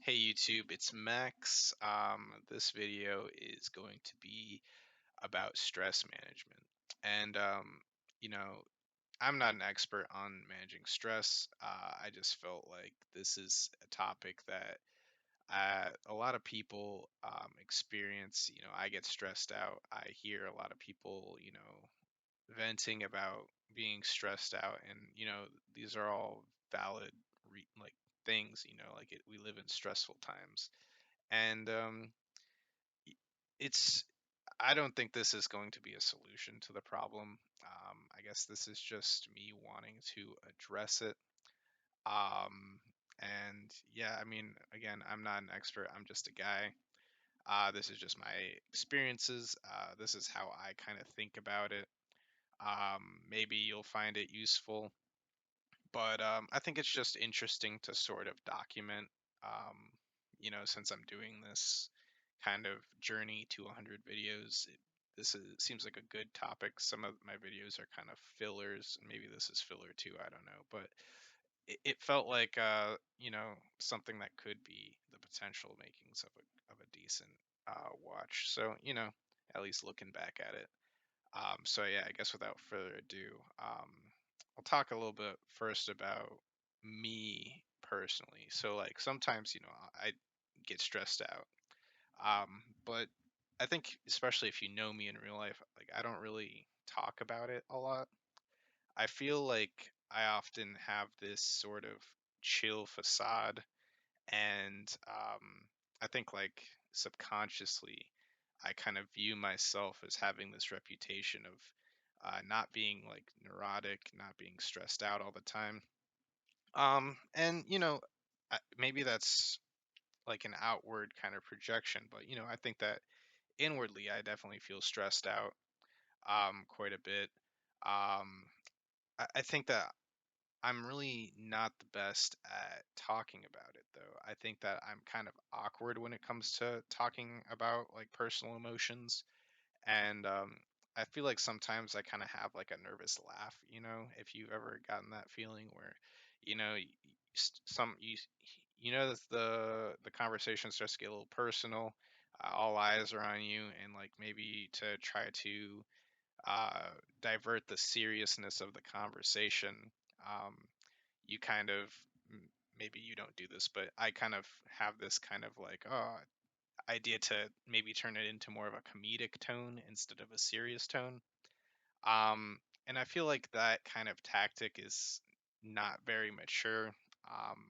Hey YouTube, it's Max. This video is going to be about stress management. And, you know, I'm not an expert on managing stress. I just felt like this is a topic that a lot of people experience. I get stressed out. I hear a lot of people, venting about being stressed out. And, these are all valid, like, things, we live in stressful times and it's I don't think this is going to be a solution to the problem. I guess this is just me wanting to address it. And yeah, I mean, again, I'm not an expert. I'm just a guy. This is just my experiences. This is how I kind of think about it. Maybe you'll find it useful, but I think it's just interesting to sort of document. Um, since I'm doing this kind of journey to 100 videos. Seems like a good topic. Some of my videos are kind of fillers. Maybe this is filler too. I don't know, but it felt like something that could be the potential makings of a decent watch. So at least looking back at it. So yeah, I guess without further ado, I'll talk a little bit first about me personally. So like sometimes I get stressed out, but I think especially if you know me in real life, like I don't really talk about it a lot. I feel like I often have this sort of chill facade, and I think like subconsciously, I kind of view myself as having this reputation of not being like neurotic, not being stressed out all the time. And maybe that's like an outward kind of projection, but I think that inwardly, I definitely feel stressed out quite a bit. Um, I think that I'm really not the best at talking about it, though. I think that I'm kind of awkward when it comes to talking about like personal emotions, and I feel like sometimes I kind of have like a nervous laugh. If you've ever gotten that feeling where, some you know that the conversation starts to get a little personal. All eyes are on you, and like maybe to try to uh, divert the seriousness of the conversation. Um, you kind of maybe you don't do this, but I kind of have this kind of like idea to maybe turn it into more of a comedic tone instead of a serious tone. Um, and I feel like that kind of tactic is not very mature. Um,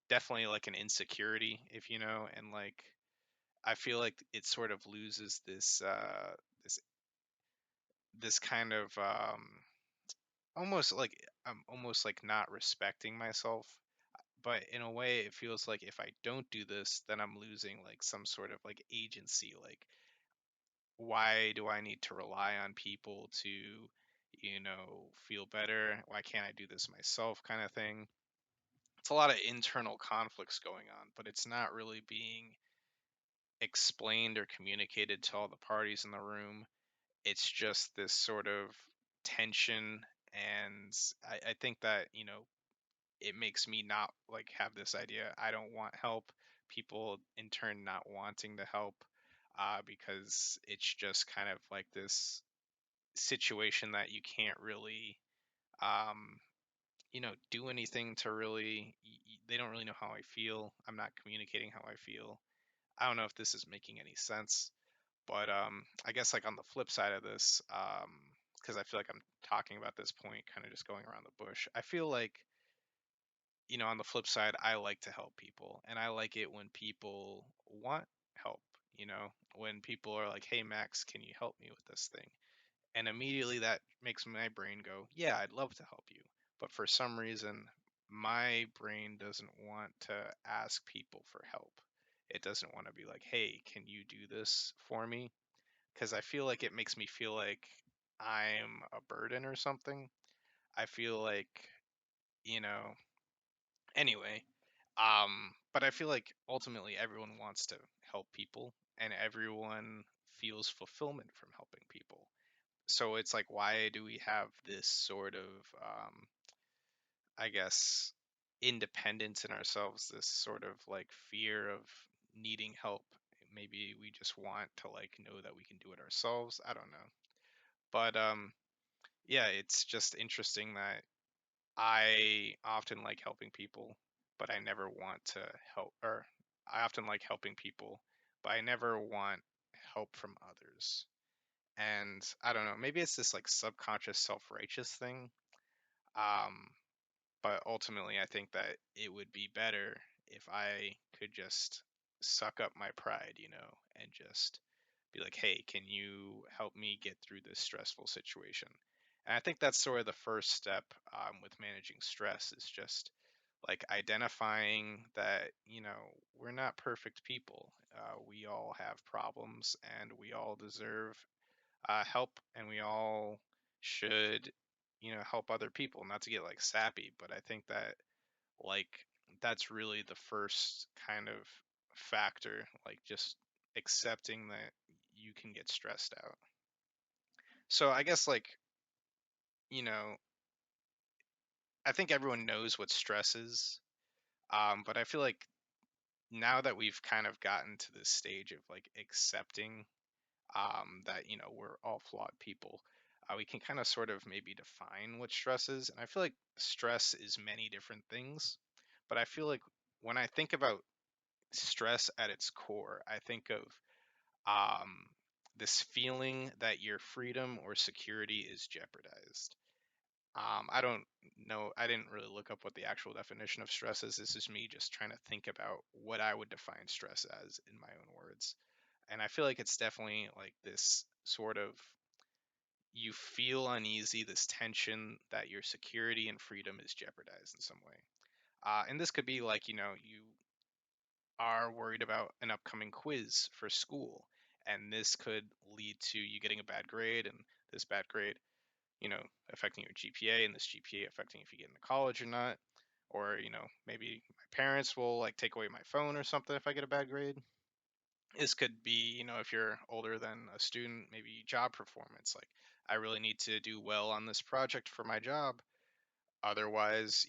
Definitely like an insecurity, if you know, and like I feel like it sort of loses this this kind of almost like I'm almost like not respecting myself. But in a way, it feels like if I don't do this, then I'm losing like some sort of like agency. Like, why do I need to rely on people to, feel better? Why can't I do this myself? Kind of thing. It's a lot of internal conflicts going on, but it's not really being explained or communicated to all the parties in the room. It's just this sort of tension. And I think that, it makes me not like have this idea I don't want help. People in turn not wanting to help because it's just kind of like this situation that you can't really um, do anything to really. They don't really know how I feel. I'm not communicating how I feel. I don't know if this is making any sense, but I guess like on the flip side of this, because I feel like I'm talking about this point, kind of just going around the bush. I feel like on the flip side, I like to help people, and I like it when people want help. When people are like, "Hey, Max, can you help me with this thing?" And immediately that makes my brain go, "Yeah, I'd love to help you." But for some reason, my brain doesn't want to ask people for help. It doesn't want to be like, "Hey, can you do this for me?" Because I feel like it makes me feel like I'm a burden or something. I feel like, you know, anyway, but I feel like ultimately everyone wants to help people and everyone feels fulfillment from helping people. So it's like, why do we have this sort of, I guess, independence in ourselves, this sort of like fear of needing help. Maybe we just want to like know that we can do it ourselves. I don't know. But yeah, it's just interesting that I often like helping people, but I never want to help, or I often like helping people, but I never want help from others. And I don't know, maybe it's this like subconscious self-righteous thing. Um, but ultimately, I think that it would be better if I could just suck up my pride, and just be like, hey, can you help me get through this stressful situation? And I think that's sort of the first step with managing stress is just like identifying that, we're not perfect people. We all have problems and we all deserve help, and we all should, help other people. Not to get like sappy, but I think that like that's really the first kind of factor, like just accepting that you can get stressed out. So I guess like, you know, I think everyone knows what stress is. But I feel like now that we've kind of gotten to this stage of like accepting that we're all flawed people, we can kind of sort of maybe define what stress is. And I feel like stress is many different things, but I feel like when I think about stress at its core, I think of um, this feeling that your freedom or security is jeopardized. I don't know. I didn't really look up what the actual definition of stress is. This is me just trying to think about what I would define stress as in my own words. And I feel like it's definitely like this sort of you feel uneasy, this tension that your security and freedom is jeopardized in some way. And this could be like, you are worried about an upcoming quiz for school, and this could lead to you getting a bad grade, and this bad grade, affecting your GPA, and this GPA affecting if you get into college or not. Or, maybe my parents will like take away my phone or something if I get a bad grade. This could be, if you're older than a student, maybe job performance. Like, I really need to do well on this project for my job. Otherwise,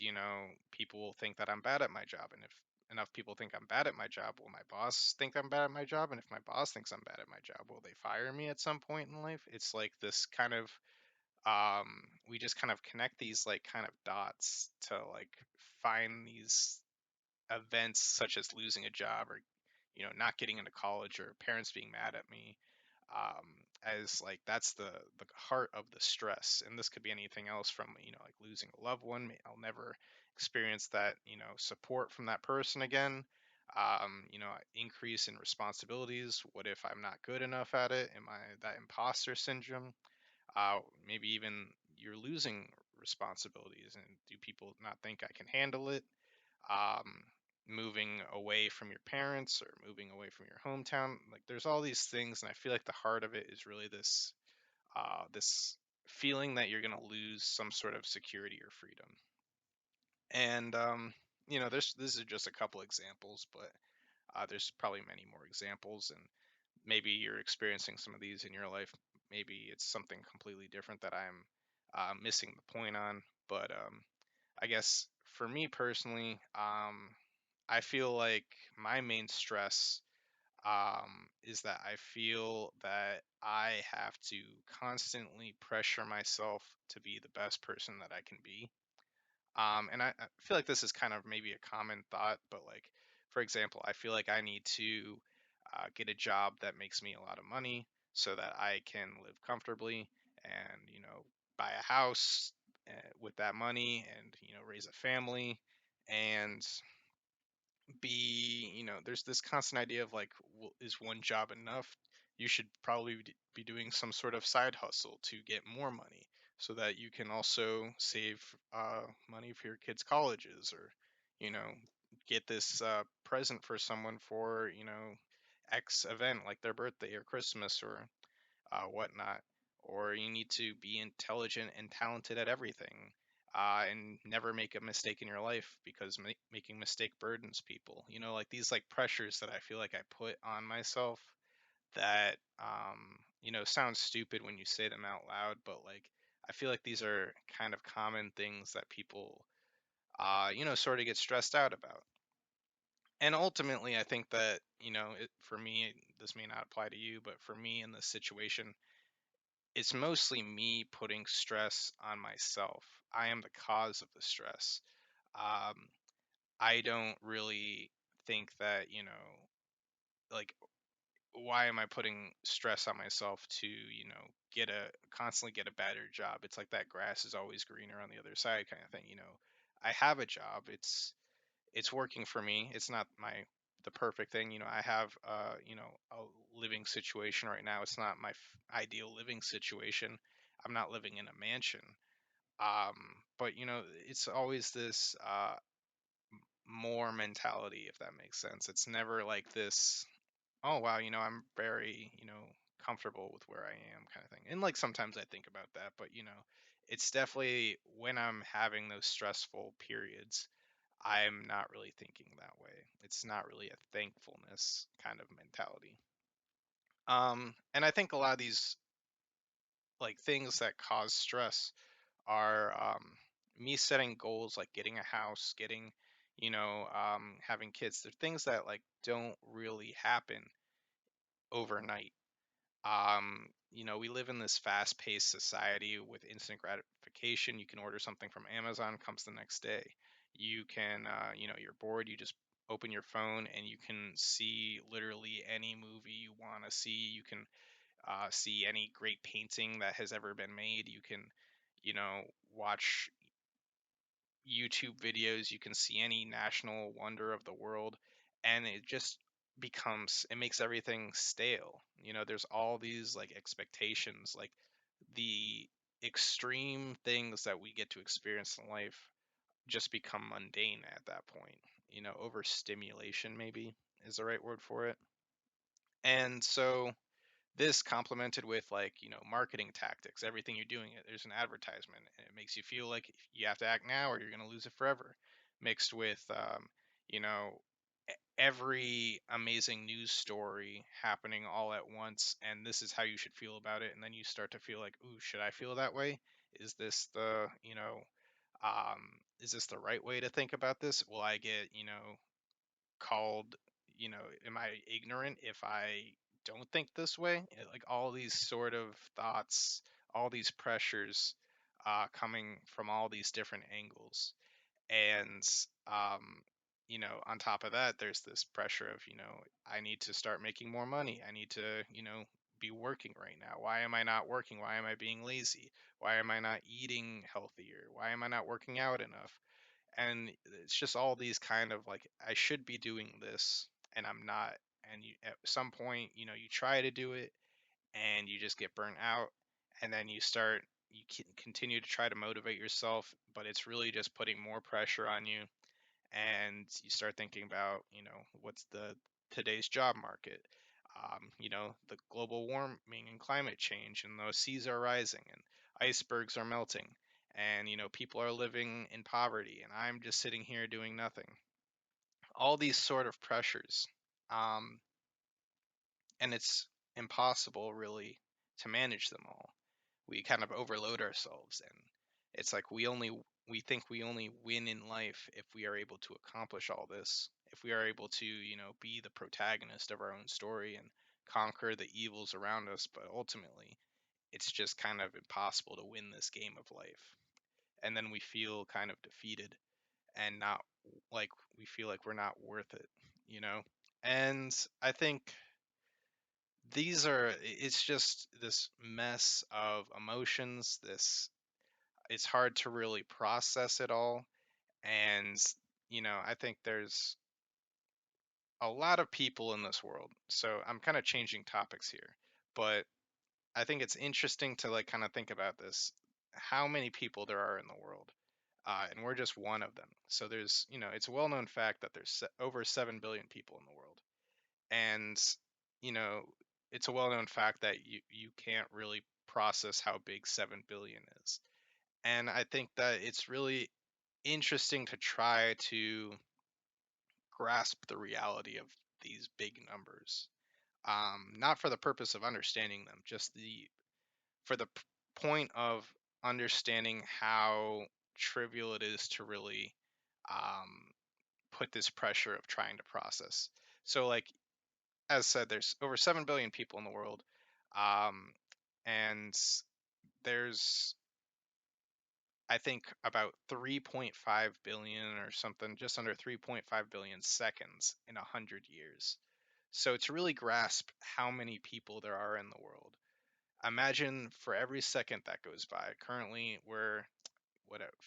people will think that I'm bad at my job. And if enough people think I'm bad at my job, will my boss think I'm bad at my job? And if my boss thinks I'm bad at my job, will they fire me at some point in life? It's like this kind of, we just kind of connect these like kind of dots to like find these events such as losing a job, or not getting into college, or parents being mad at me, um, as like that's the heart of the stress. And this could be anything else from like losing a loved one. I'll never experience that support from that person again. Increase in responsibilities. What if I'm not good enough at it? Am I that imposter syndrome? Maybe even you're losing responsibilities, and do people not think I can handle it? um, Moving away from your parents or moving away from your hometown. Like there's all these things, and I feel like the heart of it is really this feeling that you're going to lose some sort of security or freedom. And there's this is just a couple examples, but there's probably many more examples, and maybe you're experiencing some of these in your life. Maybe it's something completely different that I'm missing the point on. But I guess for me personally, I feel like my main stress is that I feel that I have to constantly pressure myself to be the best person that I can be. And I feel like this is kind of maybe a common thought, but like, for example, I feel like I need to get a job that makes me a lot of money so that I can live comfortably and, buy a house with that money, and, raise a family, and be, there's this constant idea of like, is one job enough? You should probably be doing some sort of side hustle to get more money so that you can also save money for your kids' colleges, or, you know, get this present for someone for, X event like their birthday or Christmas, or whatnot. Or you need to be intelligent and talented at everything, and never make a mistake in your life, because making mistake burdens people. Like these like pressures that I feel like I put on myself that sound stupid when you say them out loud, but like I feel like these are kind of common things that people sort of get stressed out about. And ultimately, I think that, for me, this may not apply to you, but for me in this situation, it's mostly me putting stress on myself. I am the cause of the stress. Um, I don't really think that, like, why am I putting stress on myself to, constantly get a better job? It's like that grass is always greener on the other side kind of thing. I have a job. It's working for me. It's not the perfect thing. I have a living situation right now. It's not my ideal living situation. I'm not living in a mansion. Um, but it's always this more mentality, if that makes sense. It's never like this, oh wow, I'm very, comfortable with where I am kind of thing. And like sometimes I think about that, but it's definitely when I'm having those stressful periods, I'm not really thinking that way. It's not really a thankfulness kind of mentality. And I think a lot of these like things that cause stress are me setting goals like getting a house, getting, having kids. They're things that like don't really happen overnight. We live in this fast-paced society with instant gratification. You can order something from Amazon, comes the next day. You can, you're bored, you just open your phone and you can see literally any movie you want to see. You can see any great painting that has ever been made. You can, watch YouTube videos. You can see any national wonder of the world, and it makes everything stale. There's all these like expectations, like the extreme things that we get to experience in life just become mundane at that point. Overstimulation maybe is the right word for it. And so this complemented with like marketing tactics, everything you're doing, there's an advertisement and it makes you feel like you have to act now or you're going to lose it forever, mixed with you know every amazing news story happening all at once, and this is how you should feel about it. And then you start to feel like, ooh, should I feel that way? Is this the um is this the right way to think about this? Will I get called, am I ignorant if I don't think this way? Like all these sort of thoughts, all these pressures coming from all these different angles. And, on top of that, there's this pressure of, I need to start making more money. I need to, be working right now. Why am I not working? Why am I being lazy? Why am I not eating healthier? Why am I not working out enough? And it's just all these kind of like, I should be doing this and I'm not. And at some point, you try to do it and you just get burnt out, and then you can continue to try to motivate yourself, but it's really just putting more pressure on you. And you start thinking about, what's the today's job market, the global warming and climate change, and those seas are rising and icebergs are melting, and people are living in poverty and I'm just sitting here doing nothing. All these sort of pressures, um, and it's impossible really to manage them all. We kind of overload ourselves, and it's like we think we only win in life if we are able to accomplish all this, if we are able to be the protagonist of our own story and conquer the evils around us. But ultimately it's just kind of impossible to win this game of life, and then we feel kind of defeated and not like we feel like we're not worth it you know and I think it's just this mess of emotions. It's hard to really process it all. And I think there's a lot of people in this world, so I'm kind of changing topics here, but I think it's interesting to like kind of think about this, how many people there are in the world. And we're just one of them. So it's a well-known fact that there's over 7 billion people in the world. And you know it's a well-known fact that you can't really process how big 7 billion is. And I think that it's really interesting to try to grasp the reality of these big numbers, not for the purpose of understanding them, just the for the point of understanding how trivial it is to really um, put this pressure of trying to process. So, like, as said, there's over 7 billion people in the world. Um, and there's, I think, about 3.5 billion or something, just under 3.5 billion seconds in 100 years. So to really grasp how many people there are in the world, imagine for every second that goes by. Currently, we're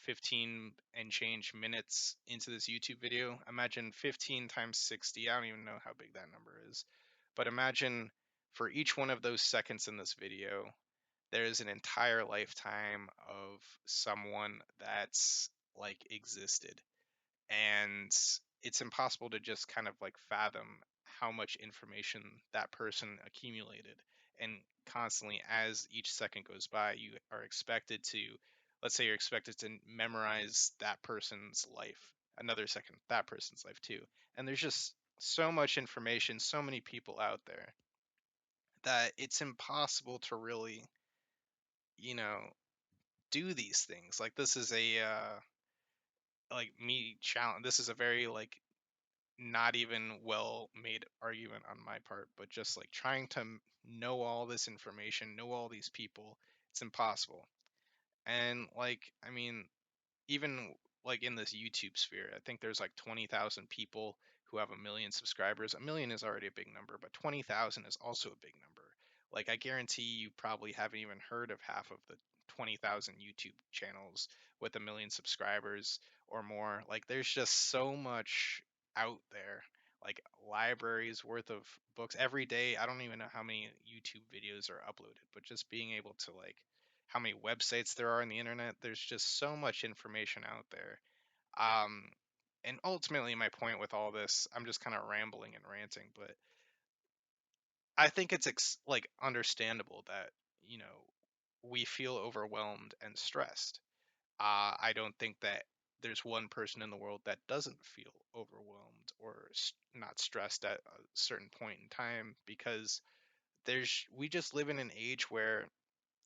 15 and change minutes into this YouTube video. Imagine 15 times 60. I don't even know how big that number is. But imagine for each one of those seconds in this video, there is an entire lifetime of someone that's like existed. And it's impossible to just kind of like fathom how much information that person accumulated. And constantly, as each second goes by, you are expected to, let's say you're expected to memorize that person's life, another second that person's life too. And there's just so much information, so many people out there, that it's impossible to really, you know, do these things. Like, this is a like me challenge. This is a very like not even well made argument on my part, but just like trying to know all this information, know all these people, it's impossible. And like, I mean, even like in this YouTube sphere, I think there's like 20,000 people who have a million subscribers. A million is already a big number, but 20,000 is also a big number. Like, I guarantee you probably haven't even heard of half of the 20,000 YouTube channels with a million subscribers or more. Like, there's just so much out there. Like, libraries worth of books every day. I don't even know how many YouTube videos are uploaded, but just being able to like how many websites there are on the internet. There's just so much information out there. Um, and ultimately, my point with all this, I'm just kind of rambling and ranting, but I think it's like understandable that, you know, we feel overwhelmed and stressed. I don't think that there's one person in the world that doesn't feel overwhelmed or not stressed at a certain point in time, because we just live in an age where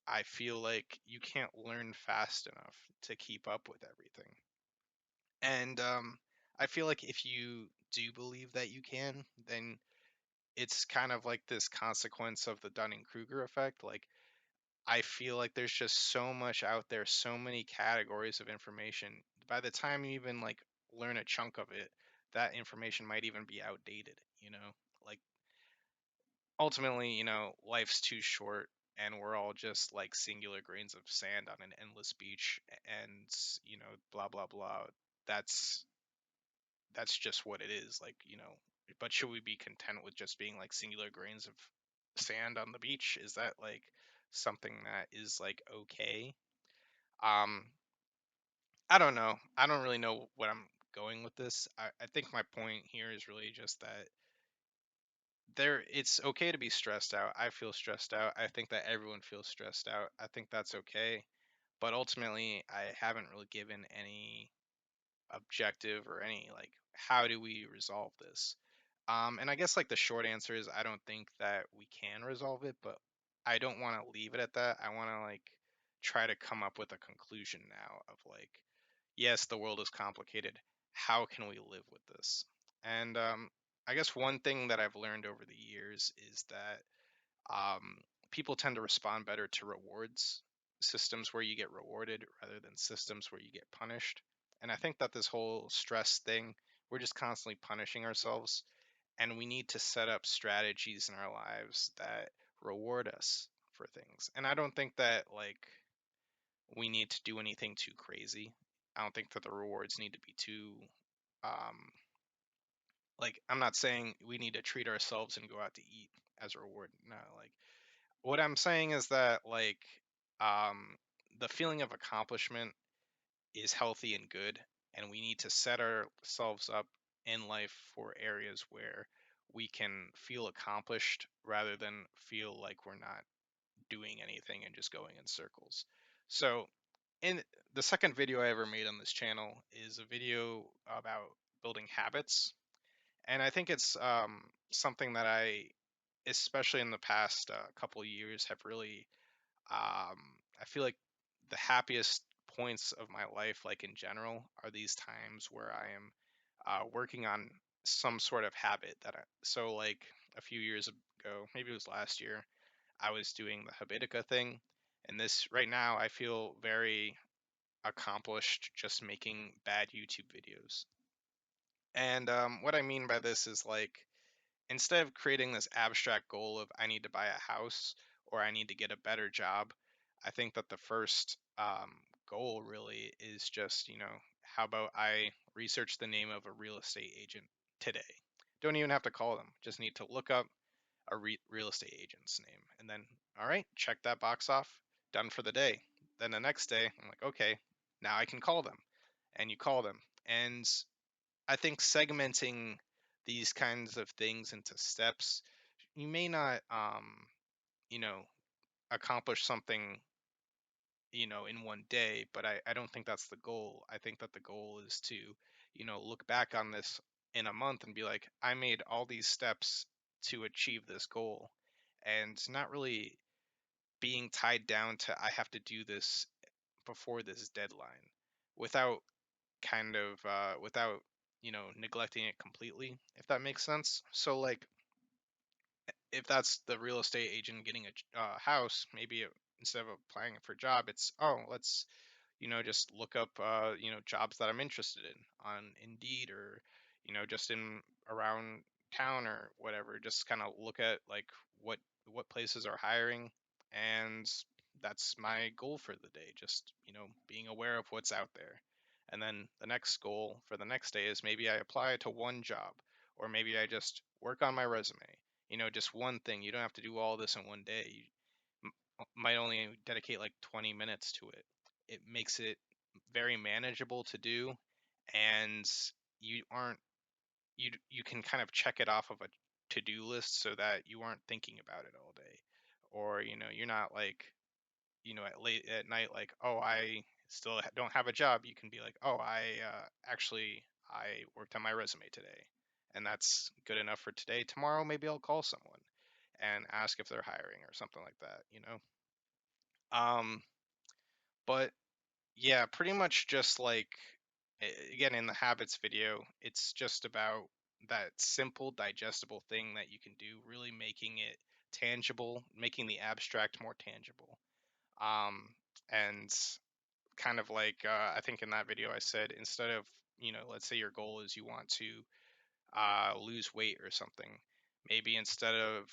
I feel like you can't learn fast enough to keep up with everything. And I feel like if you do believe that you can, then it's kind of like this consequence of the Dunning-Kruger effect. Like, I feel like there's just so much out there, so many categories of information. By the time you even like learn a chunk of it, that information might even be outdated, you know? Like, ultimately, life's too short, and we're all just like singular grains of sand on an endless beach, and blah blah blah. That's that's just what it is, like, but should we be content with just being like singular grains of sand on the beach? Is that like something that is like okay? um I don't know. I don't really know what I'm going with this. I think my point here is really just that it's okay to be stressed out. I feel stressed out. I think that everyone feels stressed out. I think that's okay. But ultimately, I haven't really given any objective or any like how do we resolve this. And I guess like the short answer is I don't think that we can resolve it, but I don't want to leave it at that. I want to like try to come up with a conclusion now of like, yes, the world is complicated. How can we live with this? And I guess one thing that I've learned over the years is that um, people tend to respond better to rewards, systems where you get rewarded rather than systems where you get punished. And I think that this whole stress thing, we're just constantly punishing ourselves, and we need to set up strategies in our lives that reward us for things. And I don't think that like we need to do anything too crazy. I don't think that the rewards need to be too um like, I'm not saying we need to treat ourselves and go out to eat as a reward. No, like, what I'm saying is that like um the feeling of accomplishment is healthy and good, and we need to set ourselves up in life for areas where we can feel accomplished rather than feel like we're not doing anything and just going in circles. So, in the second video I ever made on this channel is a video about building habits, and I think it's something that especially in the past couple years, have really I feel like the happiest points of my life, like in general, are these times where I am working on some sort of habit so like a few years ago, maybe it was last year, I was doing the Habitica thing, and this right now I feel very accomplished just making bad YouTube videos. And what I mean by this is like, instead of creating this abstract goal of I need to buy a house or I need to get a better job, I think that the first goal really is just, how about I research the name of a real estate agent today? Don't even have to call them, just need to look up a real estate agent's name. And then, all right, check that box off, done for the day. Then the next day, I'm like, okay, now I can call them. And you call them. And I think segmenting these kinds of things into steps, you may not, you know, accomplish something, in one day, but I don't think that's the goal. I think that the goal is to, look back on this in a month and be like, I made all these steps to achieve this goal, and not really being tied down to I have to do this before this deadline without without neglecting it completely, if that makes sense. So like, if that's the real estate agent getting a house, maybe instead of applying for a job, it's, oh, let's just look up jobs that I'm interested in on Indeed, or just in around town or whatever. Just kind of look at like what what places are hiring, and that's my goal for the day. Just being aware of what's out there. And then the next goal for the next day is maybe I apply to one job, or maybe I just work on my resume. Just one thing. You don't have to do all this in one day. You might only dedicate like 20 minutes to it. It makes it very manageable to do, and you aren't you can kind of check it off of a to-do list so that you aren't thinking about it all day. Or you're not like, at late at night, like, oh, I still don't have a job. You can be like, oh, I worked on my resume today, and that's good enough for today. Tomorrow maybe I'll call someone and ask if they're hiring or something like that. um but yeah, pretty much just like, again, in the habits video, it's just about that simple digestible thing that you can do, really making it tangible, making the abstract more tangible. um and kind of like, I think in that video I said, instead of, let's say your goal is you want to lose weight or something. Maybe instead of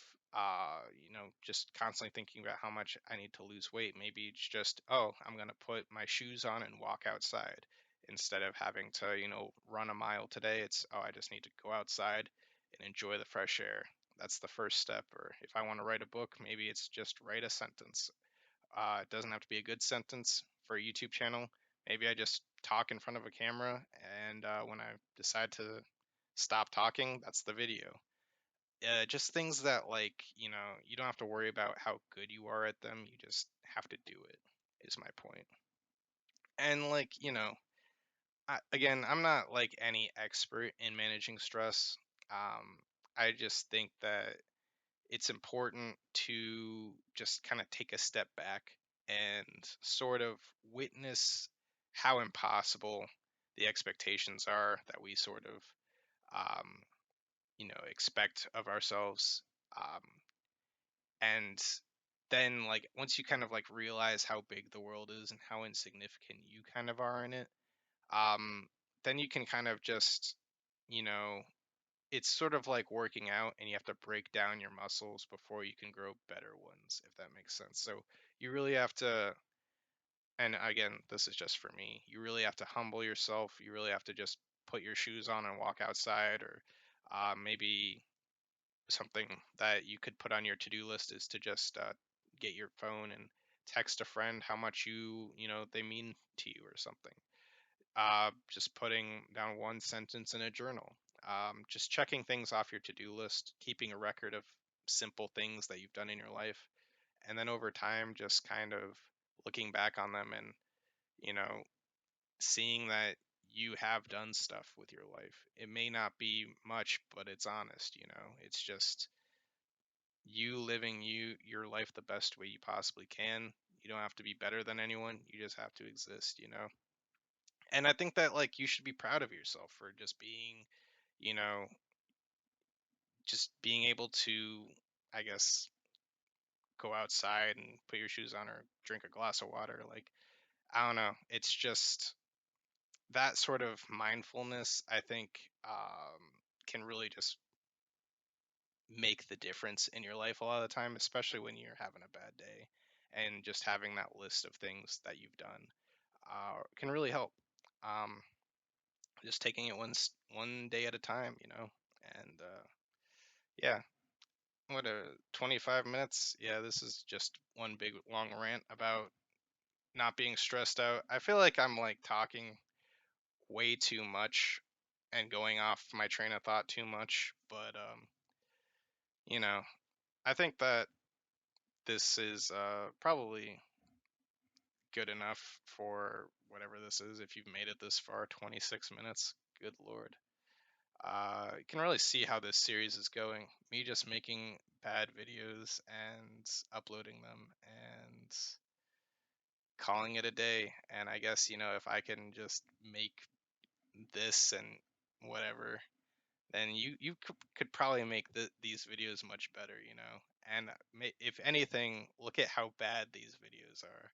just constantly thinking about how much I need to lose weight, maybe it's just, oh, I'm gonna put my shoes on and walk outside instead of having to run a mile today. It's, oh, I just need to go outside and enjoy the fresh air. That's the first step. Or if I want to write a book, maybe it's just write a sentence. It doesn't have to be a good sentence for a YouTube channel. Maybe I just talk in front of a camera, and when I decide to stop talking, that's the video. Just things that, like, you don't have to worry about how good you are at them. You just have to do it, is my point. And like, again, I'm not like any expert in managing stress. I just think that it's important to just kind of take a step back and sort of witness how impossible the expectations are that we sort of um, expect of ourselves. um, and then, like, once you kind of like realize how big the world is and how insignificant you kind of are in it, um, then you can kind of just, you know it's sort of like working out, and you have to break down your muscles before you can grow better ones, if that makes sense. So you really have to, and again, this is just for me, you really have to humble yourself. You really have to just put your shoes on and walk outside. Or maybe something that you could put on your to-do list is to just get your phone and text a friend how much they mean to you or something. Just putting down one sentence in a journal. Just checking things off your to-do list, keeping a record of simple things that you've done in your life, and then over time, just kind of looking back on them and you know seeing that you have done stuff with your life. It may not be much, but it's honest. It's just you living your life the best way you possibly can. You don't have to be better than anyone. You just have to exist, you know? And I think that like you should be proud of yourself for just being, you know, just being able to, I guess, go outside and put your shoes on or drink a glass of water. Like, I don't know. It's just that sort of mindfulness, I think, can really just make the difference in your life a lot of the time, especially when you're having a bad day. And just having that list of things that you've done can really help. Um, just taking it one day at a time, you know. And yeah, what a 25 minutes. Yeah, this is just one big long rant about not being stressed out. I feel like I'm like talking way too much and going off my train of thought too much, but you know, I think that this is probably good enough for whatever this is. If you've made it this far, 26 minutes, good lord. You can really see how this series is going. Me just making bad videos and uploading them and calling it a day. And I guess, you know, if I can just make this and whatever, then you could probably make these videos much better, you know. And if anything, look at how bad these videos are,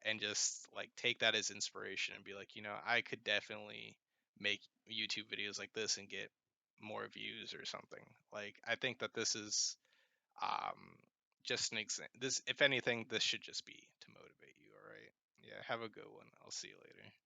and just like take that as inspiration and be like, you know, I could definitely make YouTube videos like this and get more views or something. Like I think that this is um just an example. This, if anything, this should just be to motivate you. All right. Yeah. Have a good one. I'll see you later.